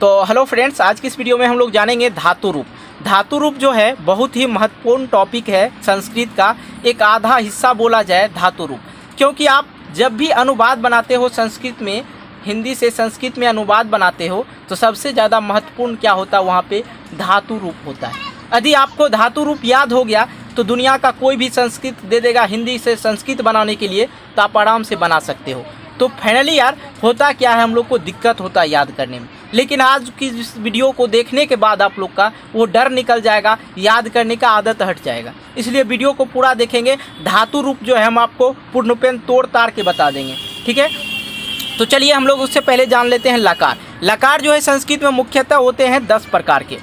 तो hello friends, आज की इस वीडियो में हम लोग जानेंगे धातु रूप। धातु रूप जो है बहुत ही महत्वपूर्ण टॉपिक है संस्कृत का, एक आधा हिस्सा बोला जाए धातु रूप। क्योंकि आप जब भी अनुवाद बनाते हो संस्कृत में, हिंदी से संस्कृत में अनुवाद बनाते हो तो सबसे ज़्यादा महत्वपूर्ण क्या होता है, वहाँ पे धातु रूप होता है। यदि आपको धातु रूप याद हो गया तो दुनिया का कोई भी संस्कृत दे देगा हिंदी से संस्कृत बनाने के लिए, तो आप आराम से बना सकते हो। तो फाइनली यार होता क्या है, हम लोग को दिक्कत होता है याद करने में, लेकिन आज की इस वीडियो को देखने के बाद आप लोग का वो डर निकल जाएगा, याद करने का आदत हट जाएगा। इसलिए वीडियो को पूरा देखेंगे। धातु रूप जो है हम आपको पूर्णपेन तोड़ ताड़ के बता देंगे, ठीक है। तो चलिए हम लोग उससे पहले जान लेते हैं लकार। लकार जो है संस्कृत में मुख्यतः होते हैं 10 प्रकार के,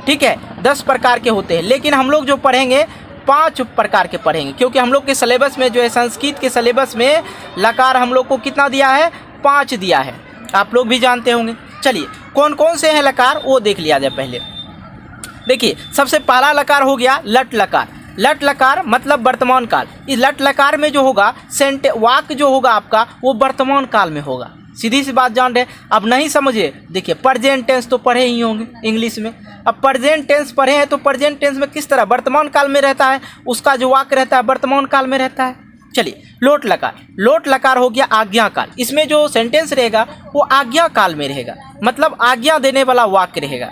ठीक है, 10 प्रकार के होते हैं। लेकिन हम लोग जो पढ़ेंगे 5 प्रकार के पढ़ेंगे, क्योंकि हम लोग के सिलेबस में जो है संस्कृत के सिलेबस में लकार हम लोग को कितना दिया है, 5 दिया है। आप लोग भी जानते होंगे। चलिए कौन कौन से हैं लकार वो देख लिया जाए। पहले देखिए, सबसे पहला लकार हो गया लट लकार। लट लकार मतलब वर्तमान काल। इस लट लकार में जो होगा वाक्य जो होगा आपका वो वर्तमान काल में होगा। सीधी सी बात जान रहे। अब नहीं समझे, देखिए प्रेजेंट टेंस तो पढ़े ही होंगे इंग्लिश में। अब प्रेजेंट टेंस पढ़े हैं तो प्रेजेंट टेंस में किस तरह वर्तमान काल में रहता है, उसका जो वाक्य रहता है वर्तमान काल में रहता है। चलिए लोट लकार। लोट लकार हो गया आज्ञा काल। इसमें जो सेंटेंस रहेगा वो आज्ञा काल में रहेगा, मतलब आज्ञा देने वाला वाक्य रहेगा।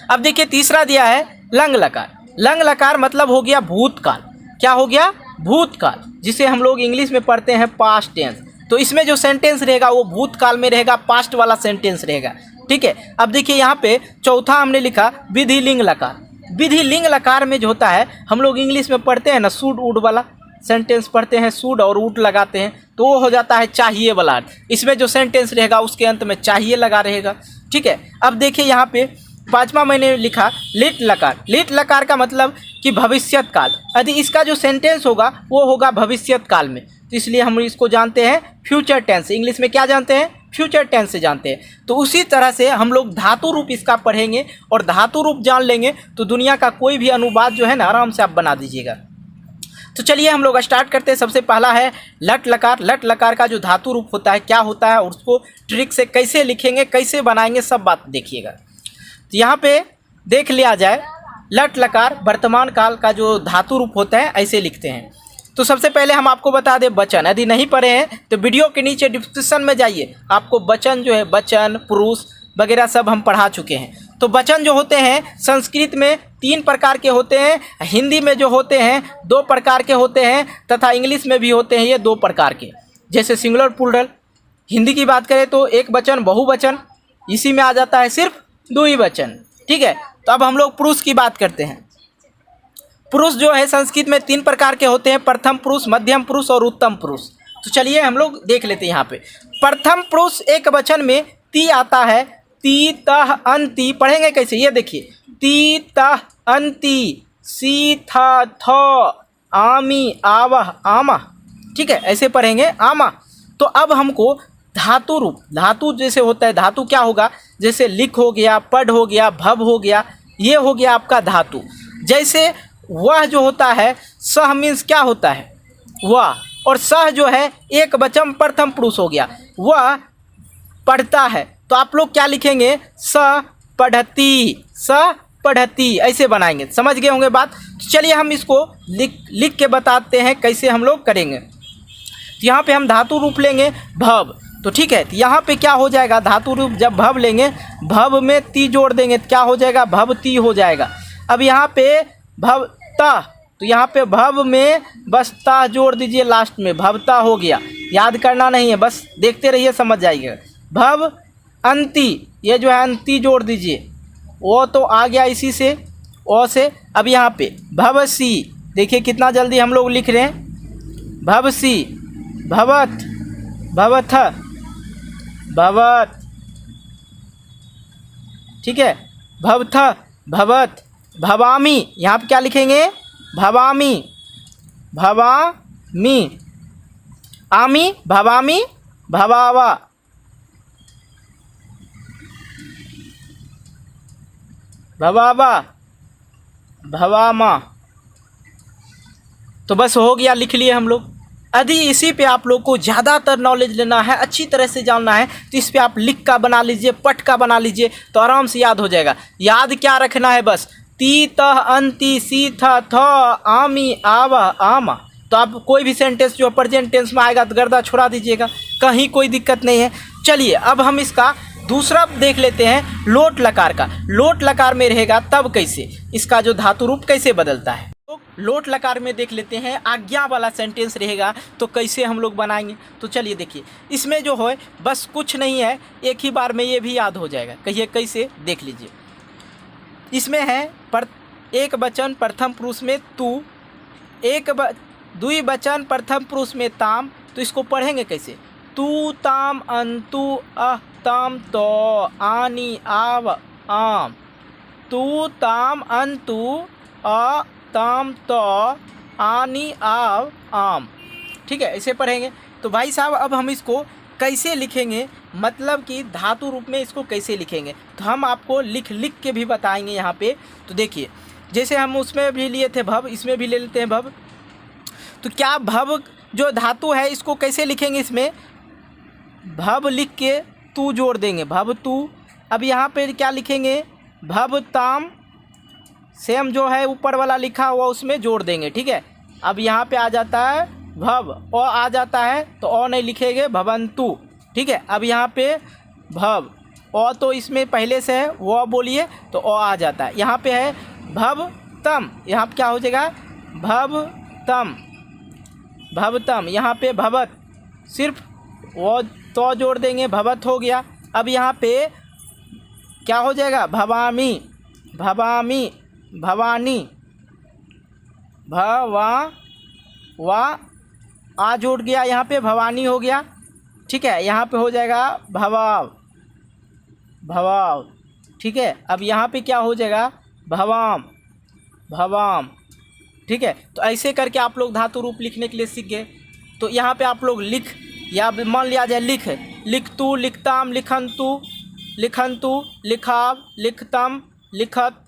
अब देखिए तीसरा दिया है लंग लकार। लंग लकार मतलब हो गया भूतकाल। क्या हो गया, भूतकाल, जिसे हम लोग इंग्लिश में पढ़ते हैं पास्ट टेंस। तो इसमें जो सेंटेंस रहेगा वो भूतकाल में रहेगा, पास्ट वाला सेंटेंस रहेगा, ठीक है। अब देखिए यहाँ पे चौथा हमने लिखा विधि लिंग लकार। विधि लिंग लकार में जो होता है, हम लोग इंग्लिश में पढ़ते हैं ना शुड वुड वाला सेंटेंस पढ़ते हैं, शुड और वुड लगाते हैं तो वो हो जाता है चाहिए वाला। इसमें जो सेंटेंस रहेगा उसके अंत में चाहिए लगा रहेगा, ठीक है। अब देखिए यहाँ पे पांचवा मैंने लिखा लिट लकार। लिट लकार का मतलब कि भविष्यत काल। यदि इसका जो सेंटेंस होगा वो होगा भविष्यत काल में, तो इसलिए हम इसको जानते हैं फ्यूचर टेंस। इंग्लिश में क्या जानते हैं, फ्यूचर टेंस से जानते हैं। तो उसी तरह से हम लोग धातु रूप इसका पढ़ेंगे, और धातु रूप जान लेंगे तो दुनिया का कोई भी अनुवाद जो है ना आराम से आप बना दीजिएगा। तो चलिए हम लोग स्टार्ट करते हैं। सबसे पहला है लट लकार। लट लकार का जो धातु रूप होता है क्या होता है और उसको ट्रिक से कैसे लिखेंगे, कैसे बनाएंगे, सब बात देखिएगा। तो यहाँ पे देख लिया जाए, लट लकार वर्तमान काल का जो धातु रूप होता है ऐसे लिखते हैं। तो सबसे पहले हम आपको बता दें वचन। यदि नहीं पढ़े हैं तो वीडियो के नीचे डिस्क्रिप्शन में जाइए, आपको वचन जो है वचन पुरुष वगैरह सब हम पढ़ा चुके हैं। तो वचन जो होते हैं संस्कृत में 3 प्रकार के होते हैं, हिंदी में जो होते हैं 2 प्रकार के होते हैं, तथा इंग्लिश में भी होते हैं ये 2 प्रकार के। जैसे सिंगुलर प्लूरल, हिंदी की बात करें तो एक वचन बहुवचन, इसी में आ जाता है सिर्फ 2 ही वचन, ठीक है। तो अब हम लोग पुरुष की बात करते हैं। पुरुष जो है संस्कृत में 3 प्रकार के होते हैं, प्रथम पुरुष, मध्यम पुरुष और उत्तम पुरुष। तो चलिए हम लोग देख लेते हैं। यहाँ पे प्रथम पुरुष एक वचन में ती आता है, ती तह अंति। पढ़ेंगे कैसे, ये देखिए, ती तह अंति, सी था थ आमी आवह आमा, ठीक है, ऐसे पढ़ेंगे आमा। तो अब हमको धातु रूप, धातु जैसे होता है, धातु क्या होगा, जैसे लिख हो गया, पढ़ हो गया, भव हो गया, ये हो गया आपका धातु। जैसे वह जो होता है, सह मीन्स क्या होता है, वह, और सह जो है एक वचन प्रथम पुरुष हो गया, वह पढ़ता है। तो आप लोग क्या लिखेंगे, स पढ़ती, स पढ़ती, ऐसे बनाएंगे। समझ गए होंगे बात। तो चलिए हम इसको लिख के बताते हैं कैसे हम लोग करेंगे। तो यहाँ पे हम धातु रूप लेंगे भव, तो ठीक है। तो यहाँ पे क्या हो जाएगा, धातु रूप जब भव लेंगे, भव में ती जोड़ देंगे तो क्या हो जाएगा, भवती हो जाएगा। अब यहाँ पे भवता, तो यहाँ पे भव में बस ता जोड़ दीजिए लास्ट में, भवता हो गया। याद करना नहीं है, बस देखते रहिए समझ जाइएगा। भव अंति, ये जो है अंति जोड़ दीजिए, वो तो आ गया इसी से, ओ से। अब यहाँ पे भवसी, देखिए कितना जल्दी हम लोग लिख रहे हैं, भवसी, भवत, भवथ, भवत, ठीक है, भवथ, भवत, भवामी। यहाँ पे क्या लिखेंगे, भवामी, भवामी, आमी, भवामी, भवावा, भवावा, भवामा। तो बस हो गया, लिख लिए हम लोग। यदि इसी पे आप लोग को ज़्यादातर नॉलेज लेना है, अच्छी तरह से जानना है, तो इस पे आप लिख का बना लीजिए, पट का बना लीजिए, तो आराम से याद हो जाएगा। याद क्या रखना है, बस ती तह अंति सी था थ आमी आवा आमा। तो आप कोई भी सेंटेंस जो प्रेजेंट टेंस में आएगा तो गर्दा छोड़ा दीजिएगा, कहीं कोई दिक्कत नहीं है। चलिए अब हम इसका दूसरा देख लेते हैं, लोट लकार का। लोट लकार में रहेगा तब कैसे, इसका जो धातु रूप कैसे बदलता है। तो लोट लकार में देख लेते हैं, आज्ञा वाला सेंटेंस रहेगा तो कैसे हम लोग बनाएंगे। तो चलिए देखिए, इसमें जो है बस कुछ नहीं है, एक ही बार में ये भी याद हो जाएगा। कहिए कैसे, देख लीजिए। इसमें है एक वचन प्रथम पुरुष में तू, द्विवचन प्रथम पुरुष में ताम। तो इसको पढ़ेंगे कैसे, तू ताम अंतु अह ताम तो आनी आव आम। तू ताम अंतु अ ताम तो आनी आव आम। ठीक है, ऐसे पढ़ेंगे। तो भाई साहब अब हम इसको कैसे लिखेंगे, मतलब कि धातु रूप में इसको कैसे लिखेंगे, तो हम आपको लिख के भी बताएंगे यहाँ पे। तो देखिए, जैसे हम उसमें भी लिए थे भव, इसमें भी ले लेते हैं भव। तो क्या भव जो धातु है इसको कैसे लिखेंगे, इसमें भव लिख के तू जोड़ देंगे, भव तू। अब यहाँ पे क्या लिखेंगे, भव ताम, सेम जो है ऊपर वाला लिखा हुआ उसमें जोड़ देंगे। ठीक है, अब यहाँ पे आ जाता है भव, ओ आ जाता है तो ओ नहीं लिखेंगे, भवंतु। ठीक है, अब यहाँ पे भव, ओ तो इसमें पहले से है, वो बोलिए तो ओ आ जाता है। यहाँ पे है भव तम, यहाँ पे क्या हो जाएगा, भव तम, भवतम। यहाँ पे भवत, सिर्फ वो तो जोड़ देंगे, भवत हो गया। अब यहाँ पे क्या हो जाएगा, भवामी, भवामी, भवानी, भवा वा आ जोड़ गया, यहाँ पे भवानी हो गया। ठीक है, यहाँ पे हो जाएगा भवाव, भवाव। ठीक है, अब यहाँ पे क्या हो जाएगा, भवाम, भवाम। ठीक है, तो ऐसे करके आप लोग धातु रूप लिखने के लिए सीख गए। तो यहाँ पे आप लोग लिख, या मान लिया जाए लिख, लिखतु, लिखताम, लिखंतु, लिखंतु, लिखाव, लिखतम, लिखत,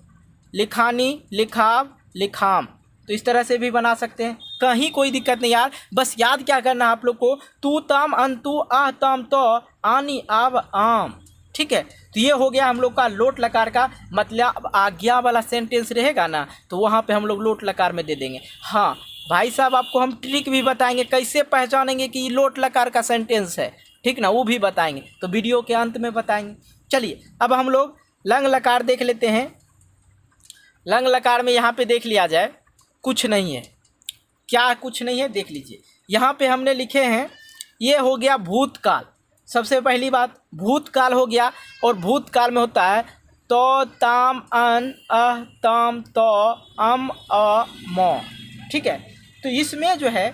लिखानी, लिखाव, लिखाम। तो इस तरह से भी बना सकते हैं, कहीं कोई दिक्कत नहीं यार। बस याद क्या करना है आप लोग को, तू ताम अंतु आह ताम तो आनी आव आम। ठीक है, तो ये हो गया हम लोग का लोट लकार का मतलब आज्ञा वाला सेंटेंस रहेगा ना, तो वहाँ पे हम लोग लोट लकार में दे देंगे। हाँ भाई साहब, आपको हम ट्रिक भी बताएंगे कैसे पहचानेंगे कि लोट लकार का सेंटेंस है, ठीक ना, वो भी बताएंगे, तो वीडियो के अंत में बताएंगे। चलिए अब हम लोग लंग लकार देख लेते हैं। लंग लकार में यहाँ पे देख लिया जाए, कुछ नहीं है। क्या कुछ नहीं है, देख लीजिए। यहाँ पे हमने लिखे हैं, ये हो गया भूतकाल। सबसे पहली बात भूतकाल हो गया, और भूतकाल में होता है तो ताम अन अह ताम तो अम अ मो। ठीक है, तो इसमें जो है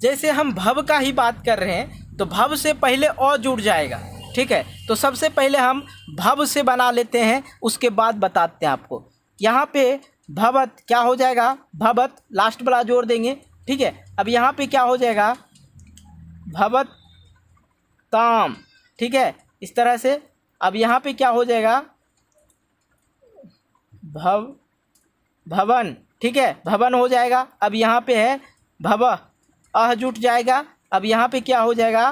जैसे हम भव का ही बात कर रहे हैं, तो भव से पहले अ जुड़ जाएगा। ठीक है, तो सबसे पहले हम भव से बना लेते हैं, उसके बाद बताते हैं आपको। यहाँ पे भवत क्या हो जाएगा, भवत लास्ट वाला जोड़ देंगे। ठीक है, अब यहाँ पे क्या हो जाएगा, भवत ताम। ठीक है, इस तरह से। अब यहाँ पे क्या हो जाएगा, भवन। ठीक है, भवन हो जाएगा। अब यहाँ पे है भव, अह जुट जाएगा। अब यहाँ पे क्या हो जाएगा,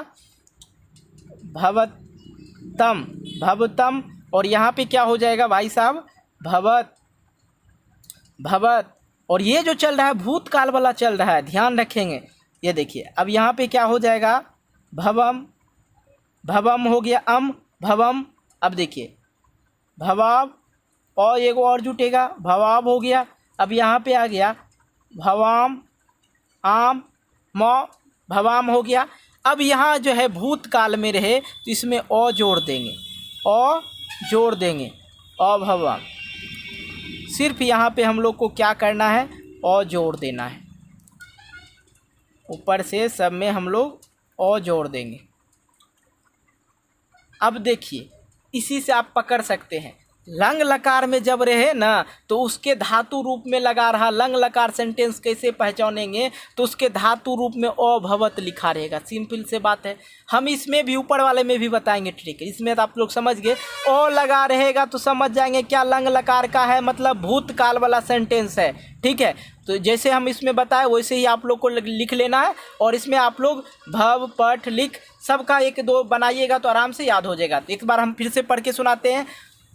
भवतम, भवतम। और यहाँ पे क्या हो जाएगा भाई साहब, भवत, भवत। और ये जो चल रहा है भूतकाल वाला चल रहा है, ध्यान रखेंगे। ये देखिए, अब यहाँ पे क्या हो जाएगा, भवम, भवम हो गया, भवम। अब देखिए भवाव, और एक और जुटेगा, भवाव हो गया। अब यहाँ पे आ गया भवाम, आम, मौ, भवाम हो गया। अब यहाँ जो है भूतकाल में रहे तो इसमें ओ जोड़ देंगे, ओ जोड़ देंगे, अभवम। सिर्फ यहाँ पे हम लोग को क्या करना है, ओ जोड़ देना है। ऊपर से सब में हम लोग ओ जोड़ देंगे। अब देखिए, इसी से आप पकड़ सकते हैं, लंग लकार में जब रहे ना तो उसके धातु रूप में लगा रहा। लंग लकार सेंटेंस कैसे पहचानेंगे, तो उसके धातु रूप में अभवत लिखा रहेगा। सिंपल से बात है। हम इसमें भी ऊपर वाले में भी बताएंगे ट्रिक। इसमें तो आप लोग समझ गए, ओ लगा रहेगा तो समझ जाएंगे क्या लंग लकार का है, मतलब भूतकाल वाला सेंटेंस है। ठीक है, तो जैसे हम इसमें बताए वैसे ही आप लोग को लिख लेना है। और इसमें आप लोग भव पठ लिख सबका एक दो बनाइएगा तो आराम से याद हो जाएगा। तो एक बार हम फिर से पढ़ के सुनाते हैं।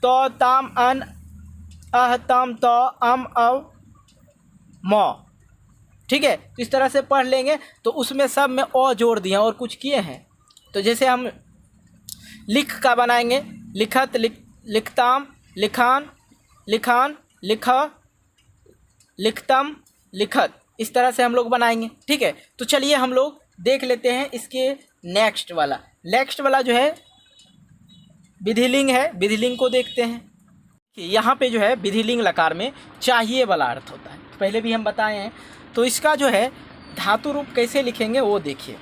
तो ताम अन अह तम तो अम अव मौ। ठीक है, तो इस तरह से पढ़ लेंगे तो उसमें सब में ओ जोड़ दिए और कुछ किए हैं। तो जैसे हम लिख का बनाएंगे, लिखत लिखताम लिखान लिखान लिख लिखतम लिखत, इस तरह से हम लोग बनाएंगे। ठीक है, तो चलिए हम लोग देख लेते हैं इसके नेक्स्ट वाला जो है विधिलिंग है। विधिलिंग को देखते हैं कि यहाँ पे जो है विधिलिंग लकार में चाहिए वाला अर्थ होता है, पहले भी हम बताए हैं। तो इसका जो है धातु रूप कैसे लिखेंगे वो देखिए।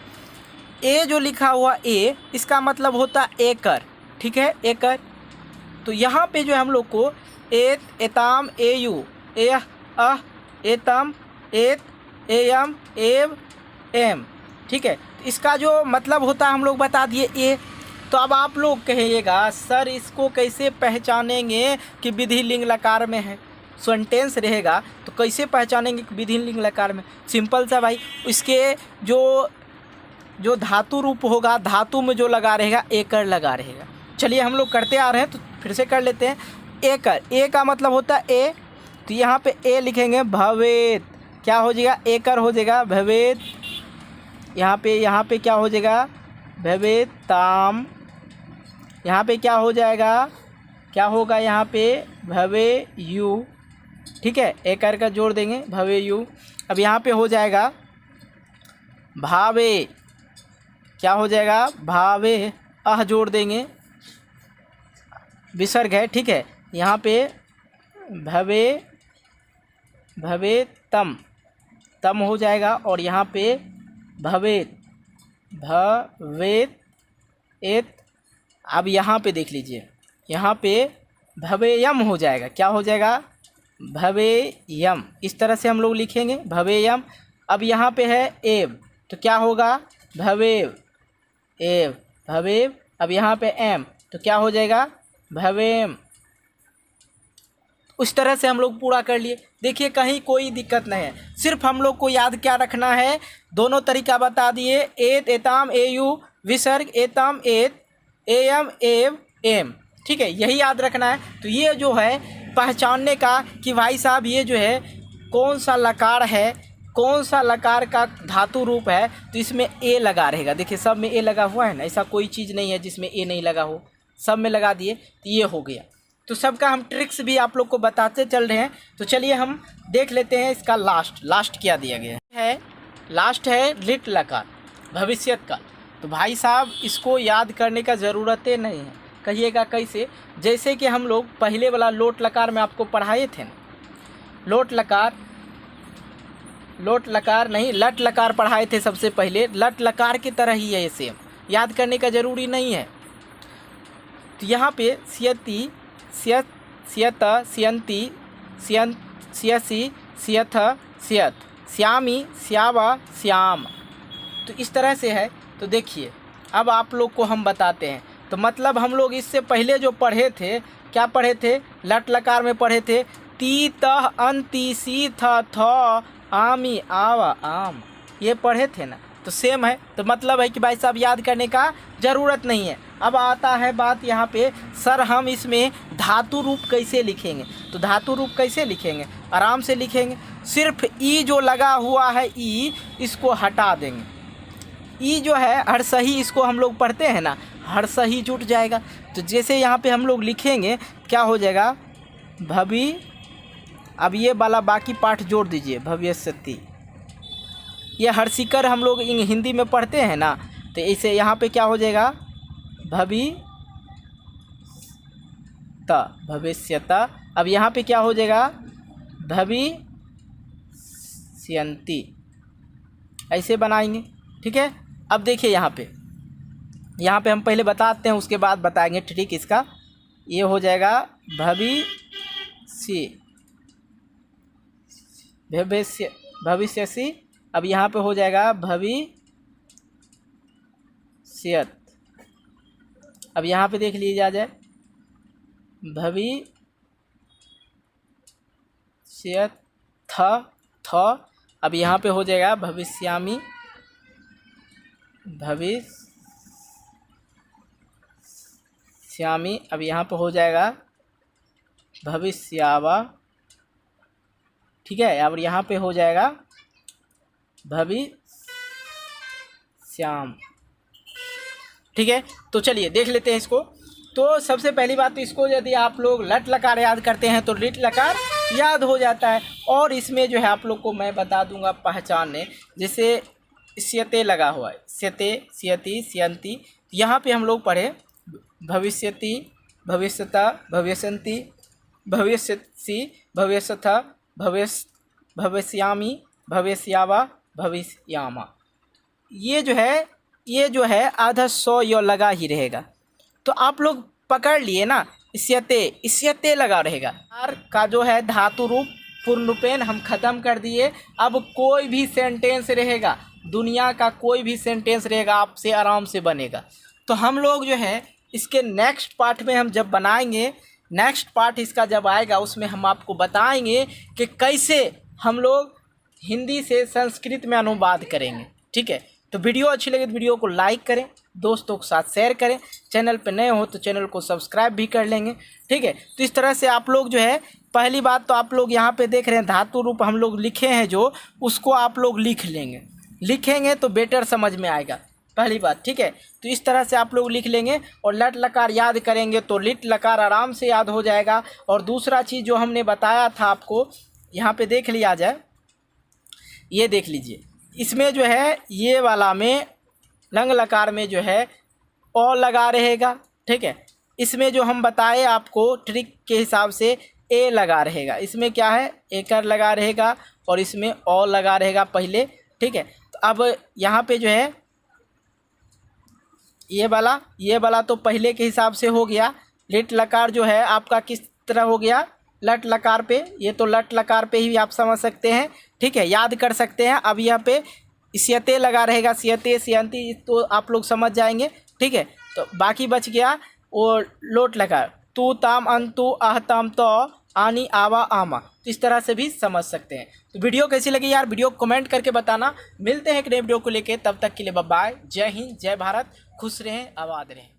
ए जो लिखा हुआ ए, इसका मतलब होता है एकर। ठीक है, एकर। तो यहाँ पे जो है हम लोग को एत एताम एयु एह अह एतम एत एयम एव एम। ठीक है, इसका जो मतलब होता है हम लोग बता दिए ए। तो अब आप लोग कहिएगा सर इसको कैसे पहचानेंगे कि विधिलिंग लकार में है। सेंटेंस रहेगा तो कैसे पहचानेंगे कि विधिलिंग लकार में। सिंपल सा भाई, इसके जो धातु रूप होगा, धातु में जो लगा रहेगा एकर लगा रहेगा। चलिए हम लोग करते आ रहे हैं तो फिर से कर लेते हैं। एकर, ए का मतलब होता है ए, तो यहाँ पे ए लिखेंगे भवेत। क्या हो जाएगा, एकर हो जाएगा भवेत। यहाँ पे क्या हो जाएगा, भवेत ताम। यहाँ पे क्या हो जाएगा, क्या होगा यहाँ पे भवे यू। ठीक है, एकर का जोड़ देंगे भवे यू। अब यहाँ पे हो जाएगा भावे। क्या हो जाएगा, भावे, अह जोड़ देंगे, विसर्ग है। ठीक है, यहाँ पे भवे तम हो जाएगा। और यहाँ पे भवेत एत। अब यहाँ पे देख लीजिए, यहाँ पे भवेयम हो जाएगा। क्या हो जाएगा, भवेयम। इस तरह से हम लोग लिखेंगे भवेयम। अब यहाँ पे है एव, तो क्या होगा भवेव एव भवेव। अब यहाँ पे एम, तो क्या हो जाएगा भवेम। उस तरह से हम लोग पूरा कर लिए। देखिए कहीं कोई दिक्कत नहीं है, सिर्फ हम लोग को याद क्या रखना है, दोनों तरीका बता दिए। एत एताम एयु विसर्ग, एताम एत एयम एव एम। ठीक है, यही याद रखना है। तो ये जो है पहचानने का कि भाई साहब ये जो है कौन सा लकार है, कौन सा लकार का धातु रूप है, तो इसमें ए लगा रहेगा। देखिए सब में ए लगा हुआ है ना, ऐसा कोई चीज़ नहीं है जिसमें ए नहीं लगा हो, सब में लगा दिए, तो ये हो गया। तो सबका हम ट्रिक्स भी आप लोग को बताते चल रहे हैं। तो चलिए हम देख लेते हैं इसका लास्ट क्या दिया गया है। लास्ट है लिट लकार, भविष्यत काल। तो भाई साहब इसको याद करने का ज़रूरत नहीं है। कहिएगा कैसे, जैसे कि हम लोग पहले वाला लोट लकार में आपको पढ़ाए थे ना, लोट लकार नहीं, लट लकार पढ़ाए थे सबसे पहले। लट लकार की तरह ही है ये सेम, याद करने का ज़रूरी नहीं है। तो यहाँ पे सियति सियत सियत सियंती सियंत सियसी सियथ सियत श्यामी श्यावा श्याम। तो इस तरह से है। तो देखिए अब आप लोग को हम बताते हैं। तो मतलब हम लोग इससे पहले जो पढ़े थे, क्या पढ़े थे, लट लकार में पढ़े थे ती तह अंति सी थ आमी आवा आम, ये पढ़े थे ना। तो सेम है। तो मतलब है कि भाई साहब याद करने का ज़रूरत नहीं है। अब आता है बात यहाँ पे, सर हम इसमें धातु रूप कैसे लिखेंगे। तो धातु रूप कैसे लिखेंगे, आराम से लिखेंगे। सिर्फ ई जो लगा हुआ है ई, इसको हटा देंगे। ई जो है हरसही, इसको हम लोग पढ़ते हैं ना, हरसही जुट जाएगा। तो जैसे यहाँ पे हम लोग लिखेंगे क्या हो जाएगा भवि। अब ये वाला बाकी पाठ जोड़ दीजिए भव्यस्यति। ये हर्षिकर हम लोग हिंदी में पढ़ते हैं ना, तो इसे यहाँ पे क्या हो जाएगा भवि त भविष्यता। अब यहाँ पे क्या हो जाएगा भविष्यन्ति, ऐसे बनाएंगे। ठीक है, अब देखिए यहाँ पे हम पहले बताते हैं, उसके बाद बताएंगे ट्रिक इसका। ये हो जाएगा भविष्य, भविष्य भविष्यसि। अब यहाँ पे हो जाएगा भविष्यत। अब यहाँ पे देख लीजिए जाए भविष्यत थ। अब यहाँ पे हो जाएगा भविष्यामि, भविष्यामि। अब यहाँ पे हो जाएगा भविष्यावा, ठीक है। अब यहाँ पे हो जाएगा भविष्याम, ठीक है। तो चलिए देख लेते हैं इसको। तो सबसे पहली बात तो इसको यदि आप लोग लट लकार याद करते हैं तो लिट लकार याद हो जाता है। और इसमें जो है आप लोग को मैं बता दूंगा पहचानने, जैसे स्यते लगा हुआ है, स्यते, स्यति, स्यन्ति। यहाँ पे हम लोग पढ़े भविष्यति, भविष्यता, भविष्यन्ति, भविष्यसि, भविष्यथ, भविष्यामि, भविष्यावा, भविष्यामा। ये जो है आधा सौ यो लगा ही रहेगा। तो आप लोग पकड़ लिए ना, इस्यते लगा रहेगा। आर का जो है धातु रूप पूर्ण रूपेण हम खत्म कर दिए। अब कोई भी सेंटेंस रहेगा, दुनिया का कोई भी सेंटेंस रहेगा आपसे आराम से बनेगा। तो हम लोग जो है इसके नेक्स्ट पार्ट में हम जब बनाएंगे, नेक्स्ट पार्ट इसका जब आएगा उसमें हम आपको बताएंगे कि कैसे हम लोग हिंदी से संस्कृत में अनुवाद करेंगे, ठीक है। तो वीडियो अच्छी लगे तो वीडियो को लाइक करें, दोस्तों के साथ शेयर करें, चैनल पे नए हो तो चैनल को सब्सक्राइब भी कर लेंगे, ठीक है। तो इस तरह से आप लोग जो है, पहली बात तो आप लोग यहाँ पे देख रहे हैं धातु रूप हम लोग लिखे हैं जो, उसको आप लोग लिखेंगे तो बेटर समझ में आएगा, पहली बात, ठीक है। तो इस तरह से आप लोग लिख लेंगे और लट लकार याद करेंगे तो लिट लकार आराम से याद हो जाएगा। और दूसरा चीज़ जो हमने बताया था आपको, यहाँ पे देख लिया जाए, ये देख लीजिए, इसमें जो है ये वाला में लंग लकार में जो है ओ लगा रहेगा, ठीक है। इसमें जो हम बताए आपको ट्रिक के हिसाब से ए लगा रहेगा, इसमें क्या है एकर लगा रहेगा और इसमें ओ लगा रहेगा पहले, ठीक है। तो अब यहाँ पे जो है ये वाला तो पहले के हिसाब से हो गया। लिट लकार जो है आपका किस तरह हो गया, लट लकार पे, ये तो लट लकार पे ही आप समझ सकते हैं, ठीक है, याद कर सकते हैं। अब यहाँ पे स्यते लगा रहेगा, स्यते, स्यन्ति, तो आप लोग समझ जाएंगे, ठीक है। तो बाकी बच गया वो लोट लकार, तू ताम अंतु आहताम तो आनी आवा आमा, तो इस तरह से भी समझ सकते हैं। तो वीडियो कैसी लगी यार, वीडियो कमेंट करके बताना। मिलते हैं एक नए वीडियो को लेके, तब तक के लिए बाय बाय, जय हिंद, जय भारत, खुश रहें, आबाद रहें।